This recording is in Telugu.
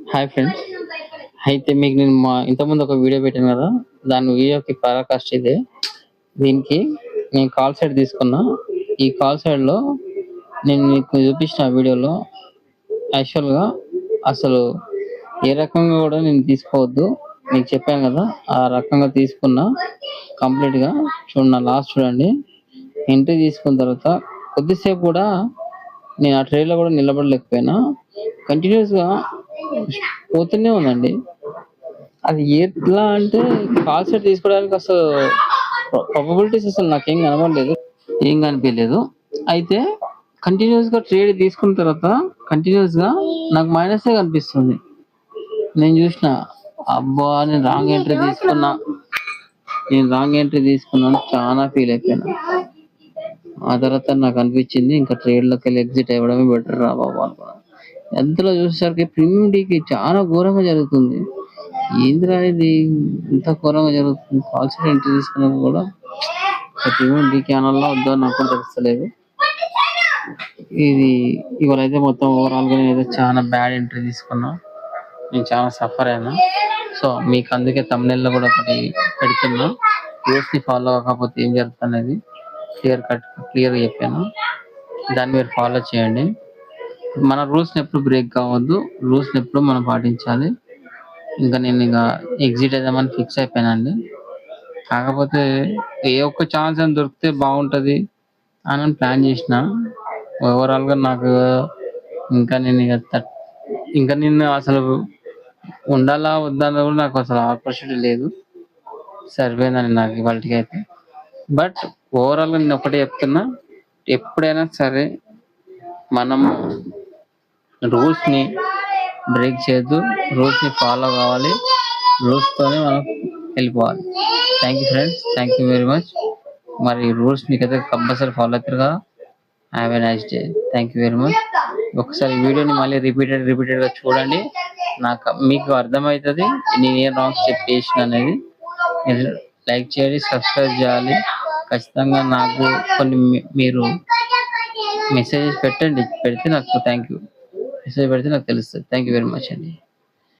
Hi friends. అయితే మీకు నేను ఇంతకుముందు ఒక వీడియో పెట్టాను కదా! దాని వీడియోకి పరాకాష్ట ఇదే. దీనికి నేను కాల్ సైడ్ తీసుకున్నా. ఈ కాల్ సైడ్‌లో నేను మీకు చూపించిన వీడియోలో యాక్చువల్‌గా అసలు ఏ రకంగా కూడా నేను తీసుకోవద్దు. మీకు చెప్పాను కదా! ఆ రకంగా తీసుకున్నా కంప్లీట్‌గా. లాస్ట్ చూడండి. ఎంట్రీ తీసుకున్న తర్వాత కొద్దిసేపు కూడా నేను ఆ ట్రైన్‌లో కూడా నిలబడలేకపోయినా. కంటిన్యూయస్‌గా పోతూనే ఉందండి. అది ఎట్లా అంటే కాల్ సెట్ తీసుకోవడానికి అసలు ప్రాబబిలిటీస్ అసలు నాకేం కనపడలేదు. ఏం కనిపియలేదు. అయితే కంటిన్యూయస్‌గా ట్రేడ్ తీసుకున్న తర్వాత కంటిన్యూయస్‌గా నాకు మైనసే కనిపిస్తుంది. నేను చూసిన అబ్బా! నేను రాంగ్ ఎంట్రీ తీసుకున్నాను. చాలా ఫీల్ అయిపోయినా. ఆ తర్వాత నాకు అనిపించింది ఇంకా ట్రేడ్‌లోకెళ్ళి ఎగ్జిట్ అవ్వడమే బెటర్ రా బాబు అనుకున్నా. ఎంతలో చూసేసరికి ప్రీమియం డీకి చాలా ఘోరంగా జరుగుతుంది. ఏందిరా ఇది ఇంత ఘోరంగా జరుగుతుంది. కాల్ సెట్ ఎంట్రీ తీసుకున్నా కూడా ప్రీమియం డీకి అనాలా వద్దా నాకు కూడా తెలుస్తలేదు. ఇది ఇవాళైతే మొత్తం ఓవరాల్‌గా నేనైతే చాలా బ్యాడ్ ఎంట్రీ తీసుకున్నా. నేను చాలా సఫర్ అయినా. సో మీకు అందుకే థంబ్‌నెయిల్‌లో కూడా ఒకటి పెడుతున్నా. రూల్స్‌ని ఫాలో అవ్వకపోతే ఏం జరుగుతుందనేది క్లియర్‌గా చెప్పాను. దాన్ని మీరు ఫాలో చేయండి. మన రూల్స్‌ని ఎప్పుడు బ్రేక్ కావద్దు. రూల్స్‌ని ఎప్పుడు మనం పాటించాలి. నేను ఎగ్జిట్ అయిదామని ఫిక్స్ అయిపోయానండి. కాకపోతే ఏ ఒక్క ఛాన్స్ అని దొరికితే బాగుంటది అని ప్లాన్ చేసిన. ఓవరాల్‌గా నాకు ఇంకా నేను ఇక ఇంకా నేను అసలు ఉండాలా వద్దా అన్నది కూడా నాకు అసలు ఆపర్చునిటీ లేదు. సరిపోయిందండి నాకు ఇవాల్టికైతే. బట్ ఓవరాల్‌గా నేను ఒకటే చెప్తున్నా. ఎప్పుడైనా సరే మనం రూల్స్‌ని బ్రేక్ చేయొద్దు. రూల్స్‌ని ఫాలో కావాలి. రూల్స్‌తోనే మనం వెళ్ళిపోవాలి. Thank you friends. Thank you very much. మరి రూల్స్ మీకైతే కంపల్సరీ ఫాలో అవుతారు కదా! Have a nice day. Thank you very much. ఒకసారి వీడియోని మళ్ళీ రిపీటెడ్‌గా చూడండి. మీకు అర్థమైతది నేను ఏం రాంగ్ స్టెప్ చేసినా అనేది. మీరు లైక్ చేయండి, సబ్స్క్రైబ్ చేయాలి. ఖచ్చితంగా నాకు కొన్ని మీరు మెసేజెస్ పెట్టండి. పెడితే నాకు థాంక్ యూ. మెసేజ్ పెడితే నాకు తెలుస్తది. థాంక్ యూ వెరీ మచ్ అండి.